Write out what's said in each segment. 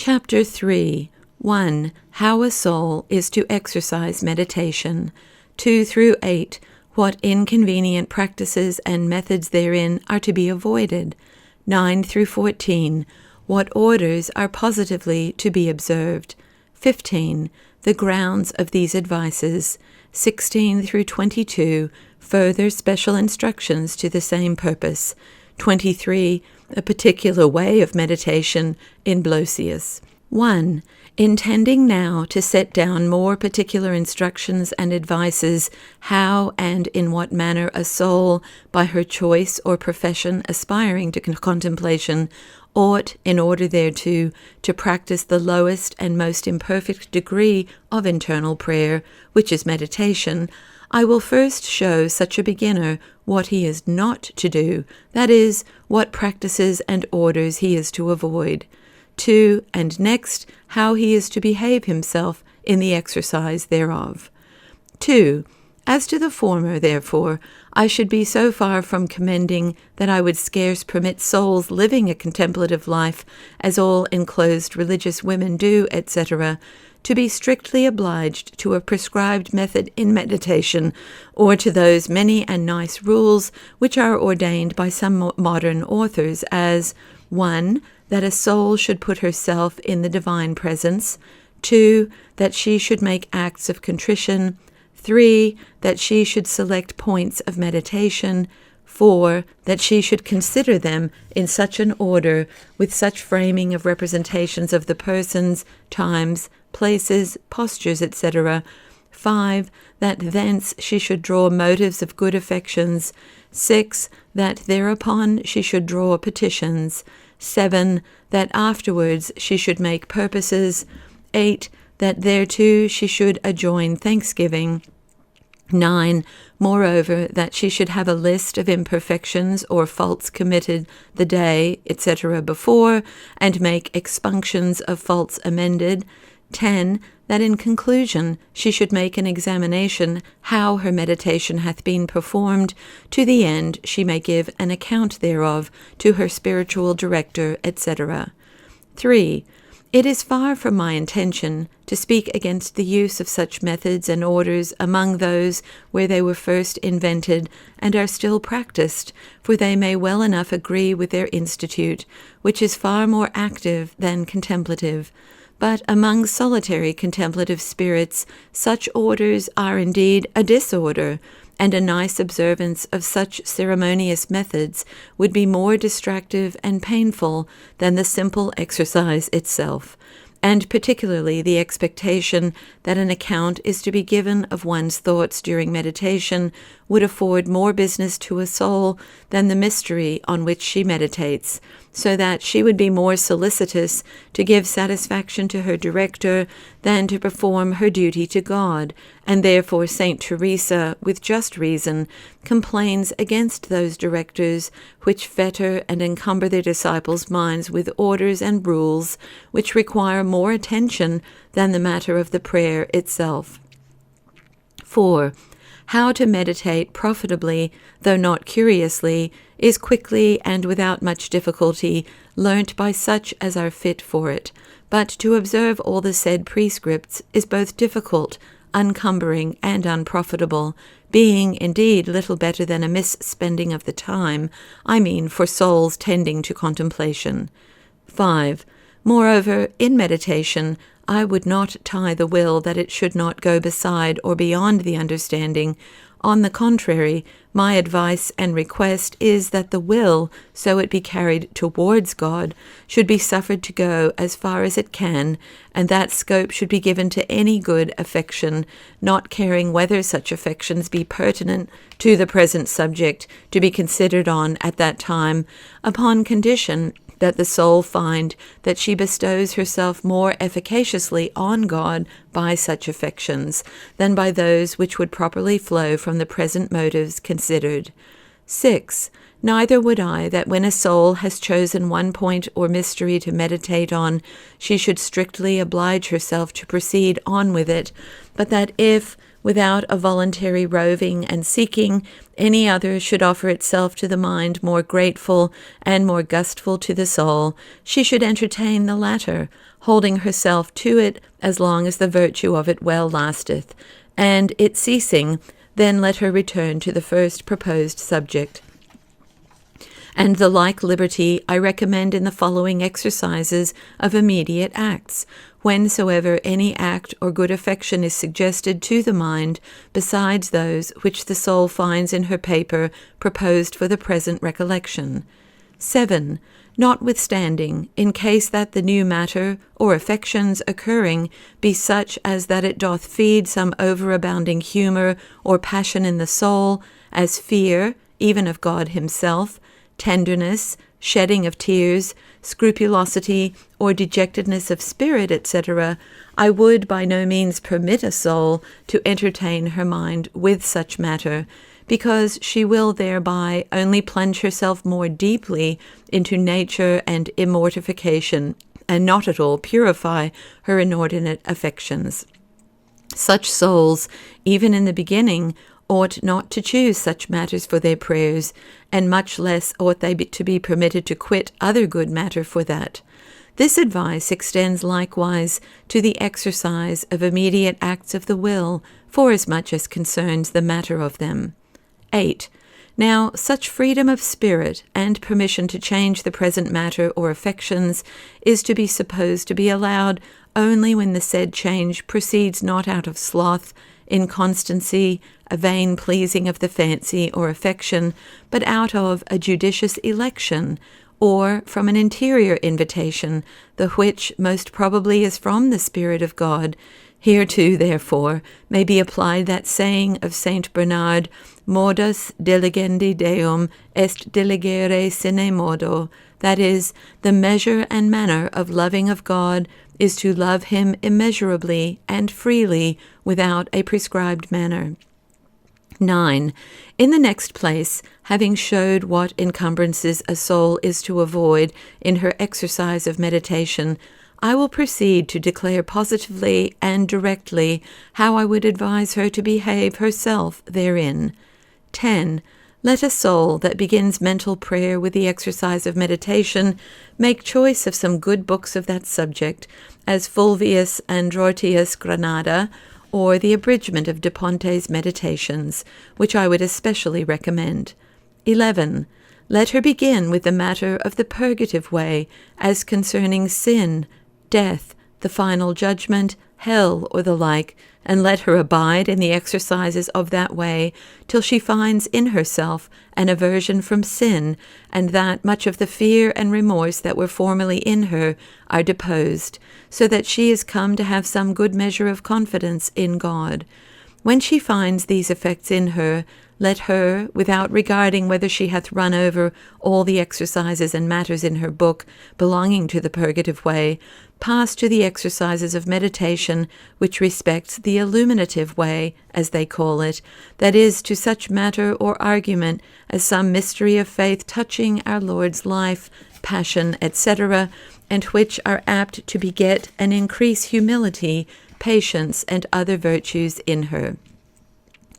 Chapter 3. 1. How a soul is to exercise meditation. 2 through 8. What inconvenient practices and methods therein are to be avoided. 9 through 14. What orders are positively to be observed. 15. The grounds of these advices. 16 through 22. Further special instructions to the same purpose. 23. A particular way of meditation in Blosius. 1. Intending now to set down more particular instructions and advices how and in what manner a soul, by her choice or profession aspiring to contemplation, ought, in order thereto, to practice the lowest and most imperfect degree of internal prayer, which is meditation, I will first show such a beginner what he is not to do, that is, what practices and orders he is to avoid. 2. And next, how he is to behave himself in the exercise thereof. 2. As to the former, therefore, I should be so far from commending that I would scarce permit souls living a contemplative life, as all enclosed religious women do, etc., to be strictly obliged to a prescribed method in meditation, or to those many and nice rules which are ordained by some modern authors as 1. That a soul should put herself in the divine presence. 2. That she should make acts of contrition. 3. That she should select points of meditation. 4. That she should consider them in such an order, with such framing of representations of the persons, times, places, postures, etc. 5. That thence she should draw motives of good affections. 6. That thereupon she should draw petitions. 7. That afterwards she should make purposes. 8. That thereto she should adjoin thanksgiving. 9. Moreover, that she should have a list of imperfections or faults committed the day, etc. before, and make expunctions of faults amended. 10. That in conclusion she should make an examination how her meditation hath been performed, to the end she may give an account thereof to her spiritual director, etc. 3. It is far from my intention to speak against the use of such methods and orders among those where they were first invented and are still practiced, for they may well enough agree with their institute, which is far more active than contemplative. But among solitary contemplative spirits, such orders are indeed a disorder, and a nice observance of such ceremonious methods would be more distractive and painful than the simple exercise itself, and particularly the expectation that an account is to be given of one's thoughts during meditation would afford more business to a soul than the mystery on which she meditates, so that she would be more solicitous to give satisfaction to her director than to perform her duty to God, and therefore Saint Teresa, with just reason, complains against those directors which fetter and encumber their disciples' minds with orders and rules which require more attention than the matter of the prayer itself. 4. How to meditate profitably, though not curiously, is quickly and without much difficulty learnt by such as are fit for it, but to observe all the said prescripts is both difficult, uncumbering, and unprofitable, being indeed little better than a misspending of the time, I mean for souls tending to contemplation. 5. Moreover, in meditation, I would not tie the will that it should not go beside or beyond the understanding. On the contrary, my advice and request is that the will, so it be carried towards God, should be suffered to go as far as it can, and that scope should be given to any good affection, not caring whether such affections be pertinent to the present subject to be considered on at that time, upon condition that the soul find that she bestows herself more efficaciously on God by such affections than by those which would properly flow from the present motives considered. 6. Neither would I that when a soul has chosen one point or mystery to meditate on, she should strictly oblige herself to proceed on with it, but that if, without a voluntary roving and seeking, any other should offer itself to the mind more grateful and more gustful to the soul, she should entertain the latter, holding herself to it as long as the virtue of it well lasteth, and it ceasing, then let her return to the first proposed subject. And the like liberty I recommend in the following exercises of immediate acts, whensoever any act or good affection is suggested to the mind, besides those which the soul finds in her paper proposed for the present recollection. 7. Notwithstanding, in case that the new matter or affections occurring be such as that it doth feed some overabounding humour or passion in the soul, as fear, even of God himself, tenderness, shedding of tears, scrupulosity, or dejectedness of spirit, etc., I would by no means permit a soul to entertain her mind with such matter, because she will thereby only plunge herself more deeply into nature and immortification, and not at all purify her inordinate affections. Such souls, even in the beginning, ought not to choose such matters for their prayers, and much less ought they to be permitted to quit other good matter for that. This advice extends likewise to the exercise of immediate acts of the will, forasmuch as concerns the matter of them. 8. Now, such freedom of spirit and permission to change the present matter or affections is to be supposed to be allowed only when the said change proceeds not out of sloth, inconstancy, a vain pleasing of the fancy or affection, but out of a judicious election, or from an interior invitation, the which most probably is from the Spirit of God. Hereto, therefore, may be applied that saying of Saint Bernard, modus diligendi Deum est diligere sine modo, that is, the measure and manner of loving of God is to love him immeasurably and freely without a prescribed manner. 9. In the next place, having showed what encumbrances a soul is to avoid in her exercise of meditation, I will proceed to declare positively and directly how I would advise her to behave herself therein. 10. Let a soul that begins mental prayer with the exercise of meditation make choice of some good books of that subject, as Fulvius Androtius Granada, or the abridgment of De Ponte's Meditations, which I would especially recommend. 11. Let her begin with the matter of the purgative way, as concerning sin, death, the final judgment, hell, or the like, and let her abide in the exercises of that way till she finds in herself an aversion from sin, and that much of the fear and remorse that were formerly in her are deposed, so that she is come to have some good measure of confidence in God. When she finds these effects in her, let her, without regarding whether she hath run over all the exercises and matters in her book belonging to the purgative way, pass to the exercises of meditation which respects the illuminative way, as they call it, that is, to such matter or argument as some mystery of faith touching our Lord's life, passion, etc., and which are apt to beget and increase humility, patience, and other virtues in her.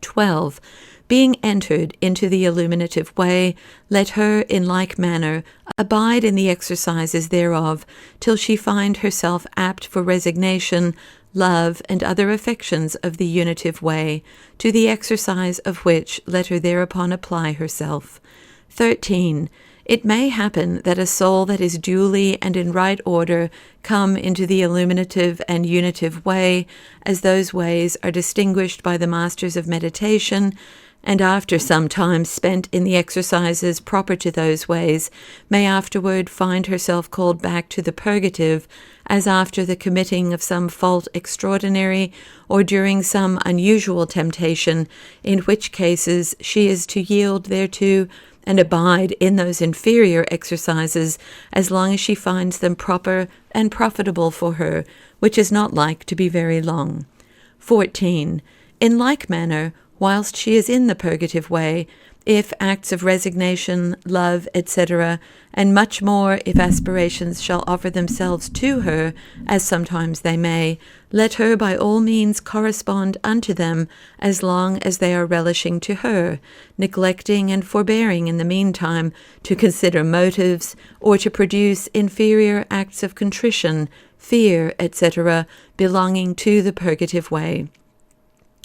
12. Being entered into the illuminative way, let her in like manner abide in the exercises thereof, till she find herself apt for resignation, love, and other affections of the unitive way, to the exercise of which let her thereupon apply herself. 13. It may happen that a soul that is duly and in right order come into the illuminative and unitive way, as those ways are distinguished by the masters of meditation, and after some time spent in the exercises proper to those ways, may afterward find herself called back to the purgative, as after the committing of some fault extraordinary, or during some unusual temptation, in which cases she is to yield thereto, and abide in those inferior exercises as long as she finds them proper and profitable for her, which is not like to be very long. 14. In like manner, whilst she is in the purgative way, if acts of resignation, love, etc., and much more if aspirations shall offer themselves to her, as sometimes they may, let her by all means correspond unto them as long as they are relishing to her, neglecting and forbearing in the meantime to consider motives, or to produce inferior acts of contrition, fear, etc., belonging to the purgative way.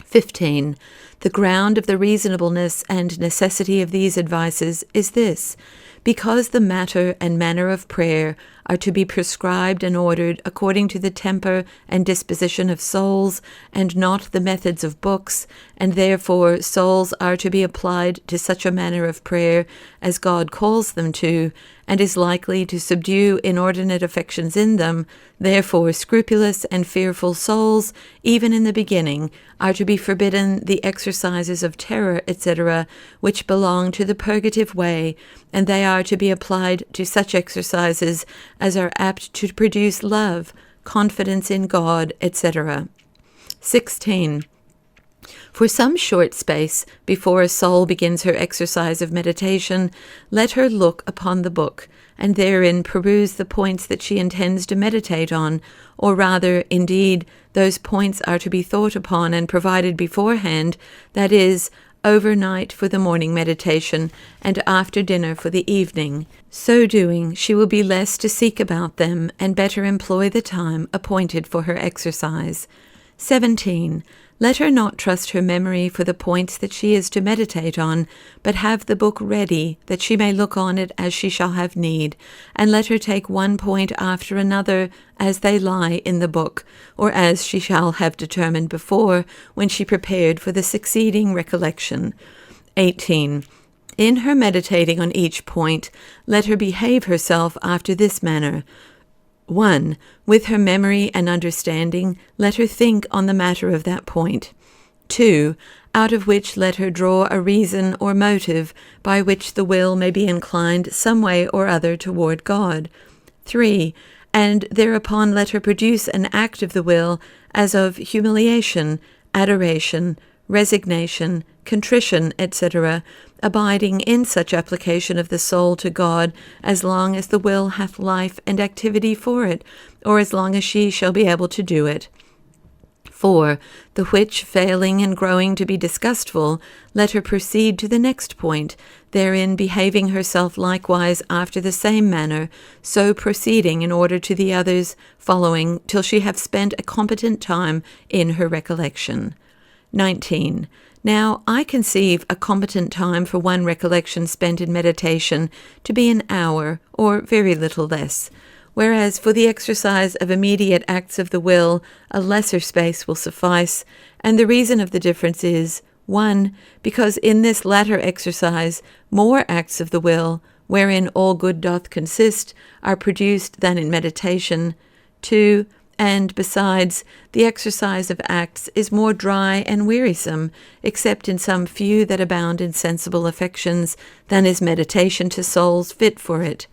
15. The ground of the reasonableness and necessity of these advices is this: because the matter and manner of prayer are to be prescribed and ordered according to the temper and disposition of souls, and not the methods of books, and therefore souls are to be applied to such a manner of prayer as God calls them to, and is likely to subdue inordinate affections in them. Therefore scrupulous and fearful souls, even in the beginning, are to be forbidden the exercises of terror, etc., which belong to the purgative way, and they are to be applied to such exercises as are apt to produce love, confidence in God, etc. 16. For some short space before a soul begins her exercise of meditation, let her look upon the book, and therein peruse the points that she intends to meditate on, or rather, indeed, those points are to be thought upon and provided beforehand, that is, overnight for the morning meditation, and after dinner for the evening. So doing, she will be less to seek about them, and better employ the time appointed for her exercise. 17. Let her not trust her memory for the points that she is to meditate on, but have the book ready, that she may look on it as she shall have need, and let her take one point after another as they lie in the book, or as she shall have determined before, when she prepared for the succeeding recollection. 18. In her meditating on each point, let her behave herself after this manner. 1. With her memory and understanding, let her think on the matter of that point. 2. Out of which let her draw a reason or motive by which the will may be inclined some way or other toward God. 3. And thereupon let her produce an act of the will as of humiliation, adoration, resignation, contrition, etc., abiding in such application of the soul to God as long as the will hath life and activity for it, or as long as she shall be able to do it. 4. The which, failing and growing to be disgustful, let her proceed to the next point, therein behaving herself likewise after the same manner, so proceeding in order to the others following, till she have spent a competent time in her recollection. 19. Now, I conceive a competent time for one recollection spent in meditation to be an hour, or very little less, whereas for the exercise of immediate acts of the will, a lesser space will suffice, and the reason of the difference is, 1. Because in this latter exercise more acts of the will, wherein all good doth consist, are produced than in meditation. 2. And, besides, the exercise of acts is more dry and wearisome, except in some few that abound in sensible affections, than is meditation to souls fit for it.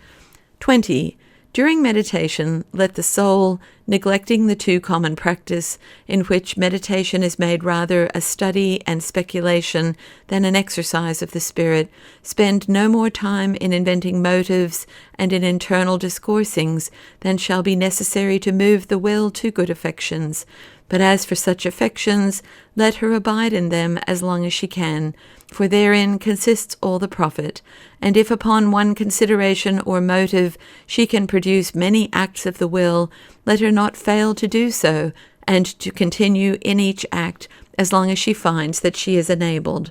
20. During meditation, let the soul, neglecting the too common practice, in which meditation is made rather a study and speculation than an exercise of the spirit, spend no more time in inventing motives and in internal discoursings than shall be necessary to move the will to good affections. But as for such affections, let her abide in them as long as she can, for therein consists all the profit. And if upon one consideration or motive she can produce many acts of the will, let her not fail to do so, and to continue in each act as long as she finds that she is enabled.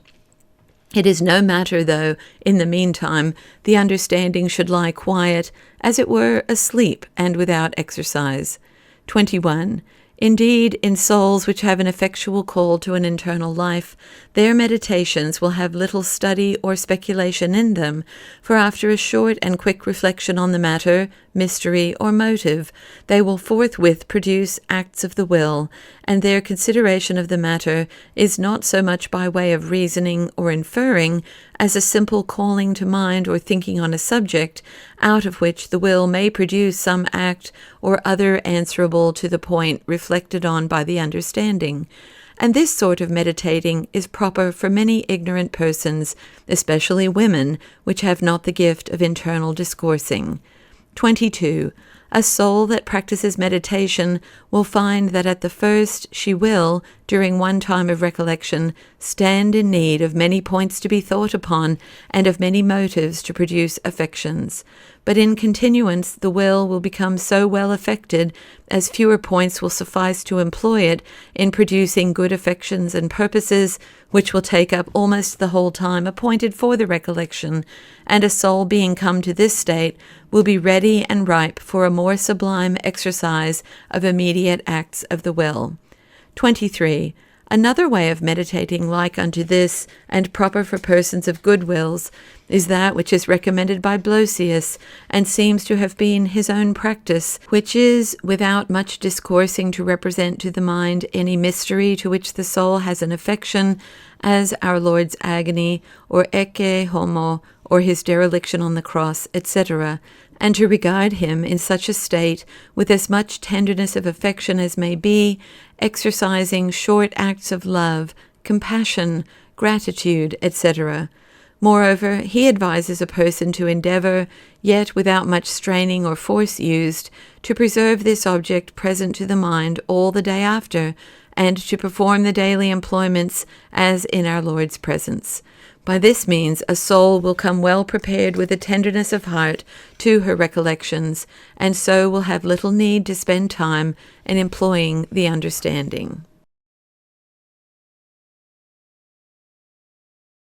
It is no matter, though, in the meantime, the understanding should lie quiet, as it were asleep and without exercise. 21. Indeed, in souls which have an effectual call to an internal life, their meditations will have little study or speculation in them, for after a short and quick reflection on the matter, mystery, or motive, they will forthwith produce acts of the will, and their consideration of the matter is not so much by way of reasoning or inferring, as a simple calling to mind or thinking on a subject, out of which the will may produce some act or other answerable to the point reflected on by the understanding. and this sort of meditating is proper for many ignorant persons, especially women, which have not the gift of internal discoursing. 22. A soul that practices meditation will find that at the first she will, during one time of recollection, stand in need of many points to be thought upon and of many motives to produce affections. But in continuance the will become so well affected as fewer points will suffice to employ it in producing good affections and purposes, which will take up almost the whole time appointed for the recollection, and a soul being come to this state will be ready and ripe for a more sublime exercise of immediate acts of the will. 23. Another way of meditating like unto this, and proper for persons of good wills, is that which is recommended by Blosius, and seems to have been his own practice, which is, without much discoursing to represent to the mind any mystery to which the soul has an affection, as our Lord's agony, or ecce homo, or his dereliction on the cross, etc., and to regard him in such a state with as much tenderness of affection as may be, exercising short acts of love, compassion, gratitude, etc. Moreover, he advises a person to endeavor, yet without much straining or force used, to preserve this object present to the mind all the day after, and to perform the daily employments as in our Lord's presence. By this means a soul will come well prepared with a tenderness of heart to her recollections, and so will have little need to spend time in employing the understanding.